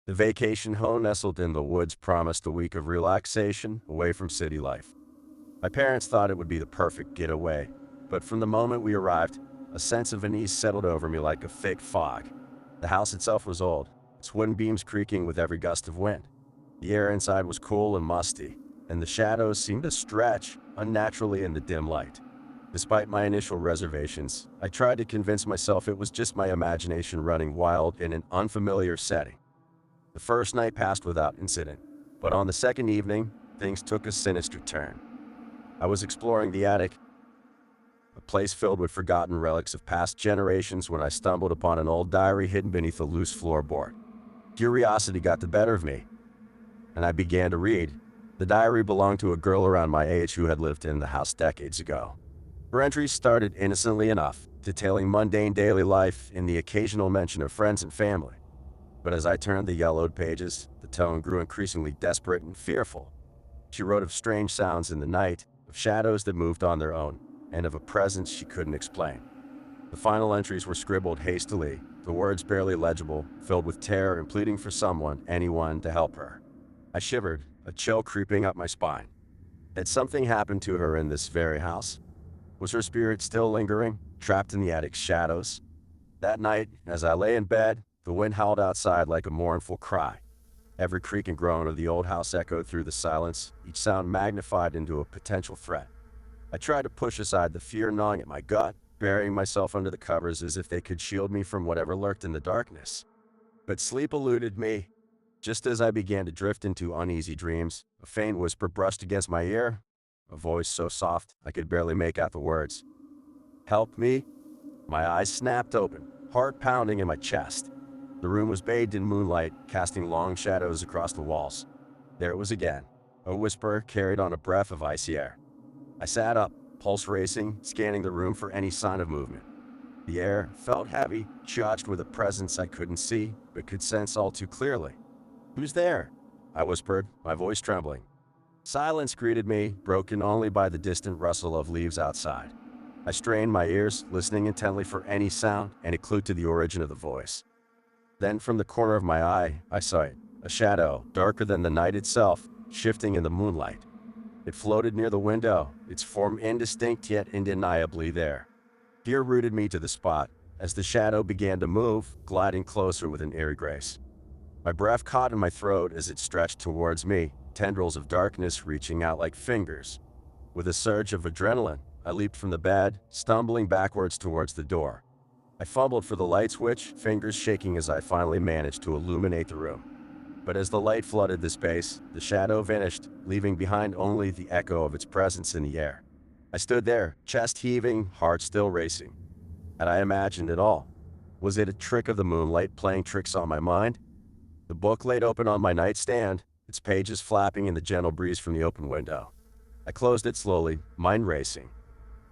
The vacation home nestled in the woods promised a week of relaxation away from city life. My parents thought it would be the perfect getaway, but from the moment we arrived, a sense of unease settled over me like a thick fog. The house itself was old, its wooden beams creaking with every gust of wind. The air inside was cool and musty, and the shadows seemed to stretch unnaturally in the dim light. Despite my initial reservations, I tried to convince myself it was just my imagination running wild in an unfamiliar setting. The first night passed without incident, but on the second evening, things took a sinister turn. I was exploring the attic, a place filled with forgotten relics of past generations, when I stumbled upon an old diary hidden beneath a loose floorboard. Curiosity got the better of me, and I began to read. The diary belonged to a girl around my age who had lived in the house decades ago. Her entries started innocently enough, detailing mundane daily life and the occasional mention of friends and family. But as I turned the yellowed pages, the tone grew increasingly desperate and fearful. She wrote of strange sounds in the night, of shadows that moved on their own, and of a presence she couldn't explain. The final entries were scribbled hastily, the words barely legible, filled with terror and pleading for someone, anyone, to help her. I shivered, a chill creeping up my spine. Had something happened to her in this very house? Was her spirit still lingering, trapped in the attic's shadows? That night, as I lay in bed, the wind howled outside like a mournful cry. Every creak and groan of the old house echoed through the silence, each sound magnified into a potential threat. I tried to push aside the fear gnawing at my gut, burying myself under the covers as if they could shield me from whatever lurked in the darkness. But sleep eluded me. Just as I began to drift into uneasy dreams, a faint whisper brushed against my ear, a voice so soft I could barely make out the words. "Help me?" My eyes snapped open, heart pounding in my chest. The room was bathed in moonlight, casting long shadows across the walls. There it was again, a whisper carried on a breath of icy air. I sat up, pulse racing, scanning the room for any sign of movement. The air felt heavy, charged with a presence I couldn't see, but could sense all too clearly. "Who's there?" I whispered, my voice trembling. Silence greeted me, broken only by the distant rustle of leaves outside. I strained my ears, listening intently for any sound, any clue to the origin of the voice. Then from the corner of my eye, I saw it, a shadow, darker than the night itself, shifting in the moonlight. It floated near the window, its form indistinct yet undeniably there. Fear rooted me to the spot, as the shadow began to move, gliding closer with an eerie grace. My breath caught in my throat as it stretched towards me, tendrils of darkness reaching out like fingers. With a surge of adrenaline, I leaped from the bed, stumbling backwards towards the door. I fumbled for the light switch, fingers shaking as I finally managed to illuminate the room. But as the light flooded the space, the shadow vanished, leaving behind only the echo of its presence in the air. I stood there, chest heaving, heart still racing. Had I imagined it all? Was it a trick of the moonlight playing tricks on my mind? The book laid open on my nightstand, its pages flapping in the gentle breeze from the open window. I closed it slowly, mind racing.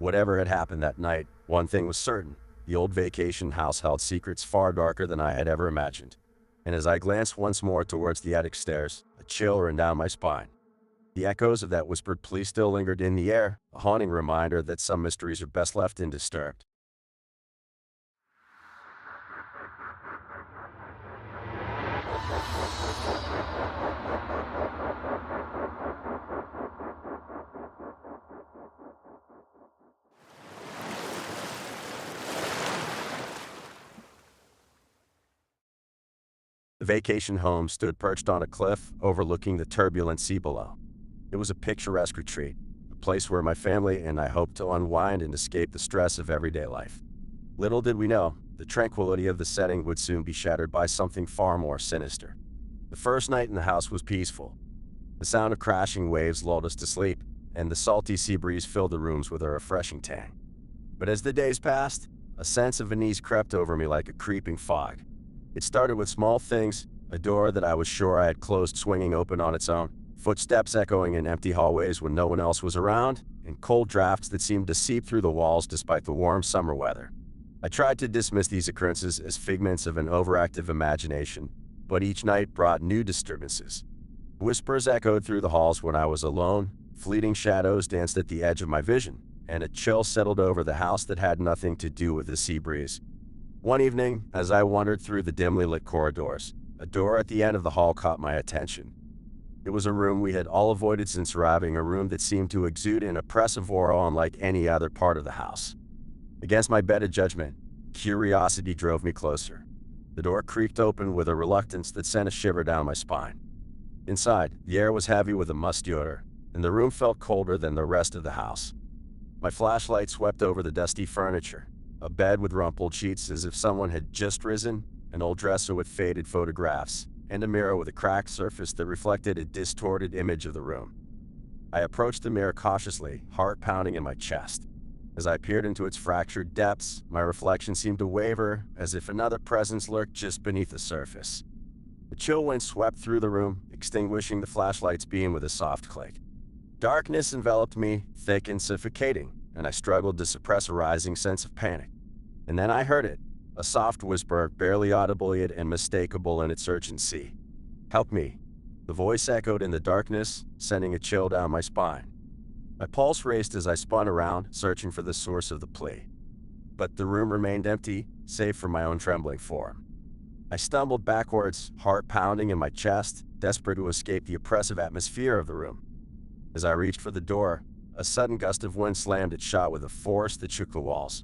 Whatever had happened that night, one thing was certain. The old vacation house held secrets far darker than I had ever imagined. And as I glanced once more towards the attic stairs, a chill ran down my spine. The echoes of that whispered plea still lingered in the air, a haunting reminder that some mysteries are best left undisturbed. The vacation home stood perched on a cliff, overlooking the turbulent sea below. It was a picturesque retreat, a place where my family and I hoped to unwind and escape the stress of everyday life. Little did we know, the tranquility of the setting would soon be shattered by something far more sinister. The first night in the house was peaceful. The sound of crashing waves lulled us to sleep, and the salty sea breeze filled the rooms with a refreshing tang. But as the days passed, a sense of unease crept over me like a creeping fog. It started with small things, a door that I was sure I had closed swinging open on its own, footsteps echoing in empty hallways when no one else was around, and cold drafts that seemed to seep through the walls despite the warm summer weather. I tried to dismiss these occurrences as figments of an overactive imagination, but each night brought new disturbances. Whispers echoed through the halls when I was alone, fleeting shadows danced at the edge of my vision, and a chill settled over the house that had nothing to do with the sea breeze. One evening, as I wandered through the dimly lit corridors, A door at the end of the hall caught my attention. It was a room we had all avoided since arriving, a room that seemed to exude an oppressive aura unlike any other part of the house. Against my better judgment, curiosity drove me closer. The door creaked open with a reluctance that sent a shiver down my spine. Inside, the air was heavy with a musty odor, and the room felt colder than the rest of the house. My flashlight swept over the dusty furniture, a bed with rumpled sheets as if someone had just risen, an old dresser with faded photographs, and a mirror with a cracked surface that reflected a distorted image of the room. I approached the mirror cautiously, heart pounding in my chest. As I peered into its fractured depths, my reflection seemed to waver, as if another presence lurked just beneath the surface. A chill wind swept through the room, extinguishing the flashlight's beam with a soft click. Darkness enveloped me, thick and suffocating, and I struggled to suppress a rising sense of panic. And then I heard it, a soft whisper, barely audible yet unmistakable in its urgency. "Help me." The voice echoed in the darkness, sending a chill down my spine. My pulse raced as I spun around, searching for the source of the plea. But the room remained empty, save for my own trembling form. I stumbled backwards, heart pounding in my chest, desperate to escape the oppressive atmosphere of the room. As I reached for the door, a sudden gust of wind slammed it shut with a force that shook the walls.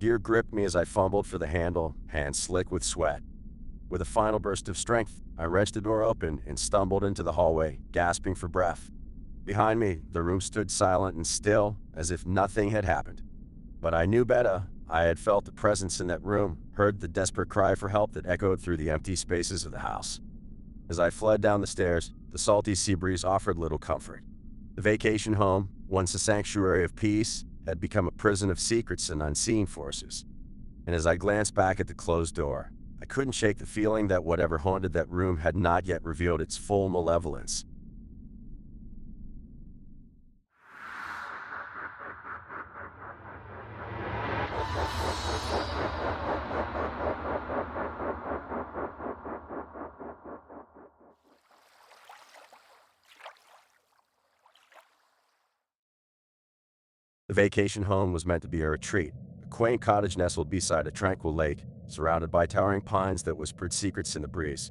Fear gripped me as I fumbled for the handle, hands slick with sweat. With a final burst of strength, I wrenched the door open and stumbled into the hallway, gasping for breath. Behind me, the room stood silent and still, as if nothing had happened. But I knew better. I had felt the presence in that room, heard the desperate cry for help that echoed through the empty spaces of the house. As I fled down the stairs, the salty sea breeze offered little comfort. The vacation home, once a sanctuary of peace, had become a prison of secrets and unseen forces. And as I glanced back at the closed door, I couldn't shake the feeling that whatever haunted that room had not yet revealed its full malevolence. The vacation home was meant to be a retreat, a quaint cottage nestled beside a tranquil lake, surrounded by towering pines that whispered secrets in the breeze.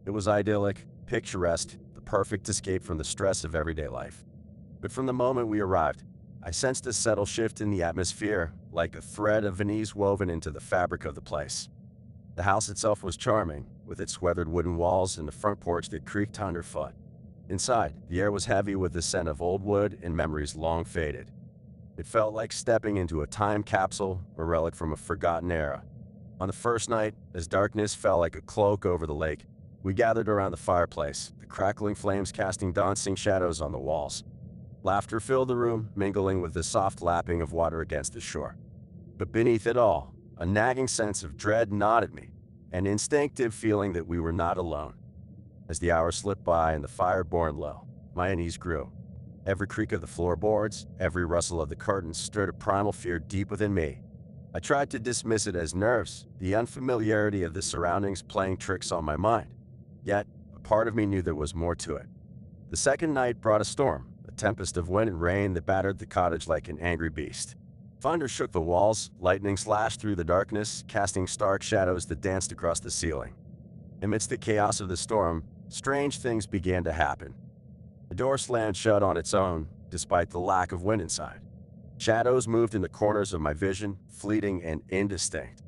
It was idyllic, picturesque, the perfect escape from the stress of everyday life. But from the moment we arrived, I sensed a subtle shift in the atmosphere, like a thread of unease woven into the fabric of the place. The house itself was charming, with its weathered wooden walls and a front porch that creaked underfoot. Inside, the air was heavy with the scent of old wood and memories long faded. It felt like stepping into a time capsule, a relic from a forgotten era. On the first night, as darkness fell like a cloak over the lake, we gathered around the fireplace, the crackling flames casting dancing shadows on the walls. Laughter filled the room, mingling with the soft lapping of water against the shore. But beneath it all, a nagging sense of dread gnawed at me, an instinctive feeling that we were not alone. As the hours slipped by and the fire burned low, my unease grew. Every creak of the floorboards, every rustle of the curtains stirred a primal fear deep within me. I tried to dismiss it as nerves, the unfamiliarity of the surroundings playing tricks on my mind. Yet, a part of me knew there was more to it. The second night brought a storm, a tempest of wind and rain that battered the cottage like an angry beast. Thunder shook the walls, lightning slashed through the darkness, casting stark shadows that danced across the ceiling. Amidst the chaos of the storm, strange things began to happen. The door slammed shut on its own, despite the lack of wind inside. Shadows moved in the corners of my vision, fleeting and indistinct.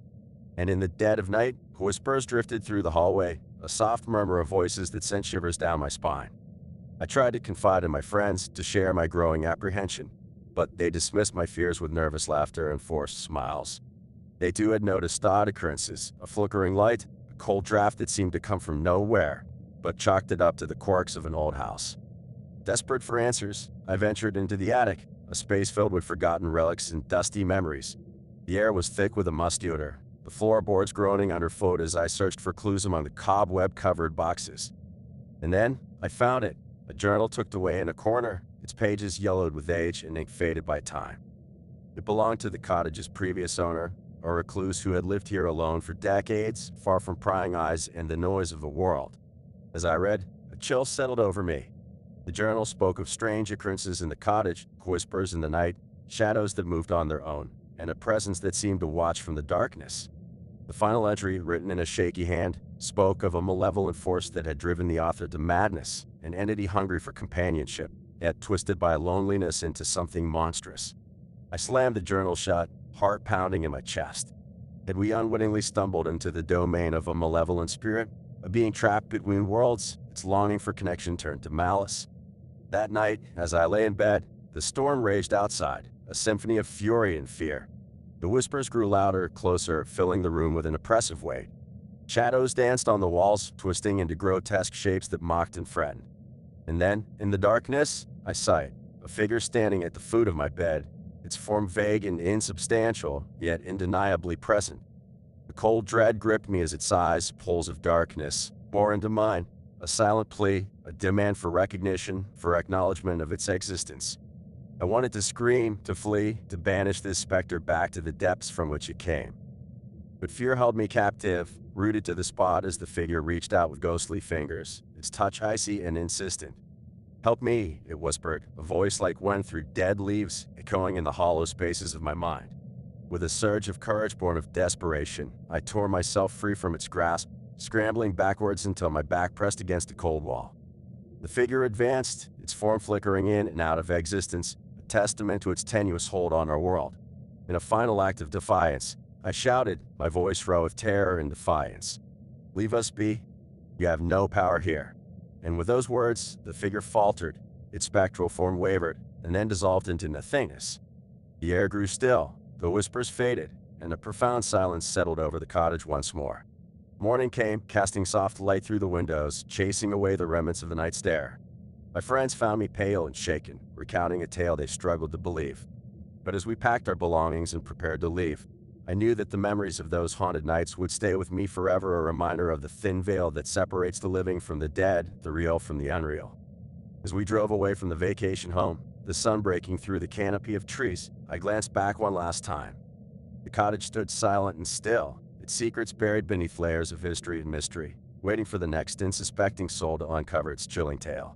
And in the dead of night, whispers drifted through the hallway, a soft murmur of voices that sent shivers down my spine. I tried to confide in my friends, to share my growing apprehension, but they dismissed my fears with nervous laughter and forced smiles. They too had noticed odd occurrences, a flickering light, a cold draft that seemed to come from nowhere, but chalked it up to the quirks of an old house. Desperate for answers, I ventured into the attic, a space filled with forgotten relics and dusty memories. The air was thick with a musty odor, the floorboards groaning underfoot as I searched for clues among the cobweb-covered boxes. And then, I found it, a journal tucked away in a corner, its pages yellowed with age and ink faded by time. It belonged to the cottage's previous owner, a recluse who had lived here alone for decades, far from prying eyes and the noise of the world. As I read, a chill settled over me. The journal spoke of strange occurrences in the cottage, whispers in the night, shadows that moved on their own, and a presence that seemed to watch from the darkness. The final entry, written in a shaky hand, spoke of a malevolent force that had driven the author to madness, an entity hungry for companionship, yet twisted by loneliness into something monstrous. I slammed the journal shut, heart pounding in my chest. Had we unwittingly stumbled into the domain of a malevolent spirit, a being trapped between worlds, its longing for connection turned to malice? That night, as I lay in bed, the storm raged outside, a symphony of fury and fear. The whispers grew louder, closer, filling the room with an oppressive weight. Shadows danced on the walls, twisting into grotesque shapes that mocked and threatened. And then, in the darkness, I saw it, a figure standing at the foot of my bed, its form vague and insubstantial, yet undeniably present. A cold dread gripped me as its eyes, pools of darkness, bore into mine, a silent plea, a demand for recognition, for acknowledgement of its existence. I wanted to scream, to flee, to banish this specter back to the depths from which it came. But fear held me captive, rooted to the spot as the figure reached out with ghostly fingers, its touch icy and insistent. "Help me," it whispered, a voice like wind through dead leaves, echoing in the hollow spaces of my mind. With a surge of courage born of desperation, I tore myself free from its grasp, scrambling backwards until my back pressed against a cold wall. The figure advanced, its form flickering in and out of existence, a testament to its tenuous hold on our world. In a final act of defiance, I shouted, my voice raw with terror and defiance. "Leave us be. You have no power here." And with those words, the figure faltered, its spectral form wavered, and then dissolved into nothingness. The air grew still, the whispers faded, and a profound silence settled over the cottage once more. Morning came, casting soft light through the windows, chasing away the remnants of the night's stare. My friends found me pale and shaken, recounting a tale they struggled to believe. But as we packed our belongings and prepared to leave, I knew that the memories of those haunted nights would stay with me forever, a reminder of the thin veil that separates the living from the dead, the real from the unreal. As we drove away from the vacation home, the sun breaking through the canopy of trees, I glanced back one last time. The cottage stood silent and still, its secrets buried beneath layers of history and mystery, waiting for the next unsuspecting soul to uncover its chilling tale.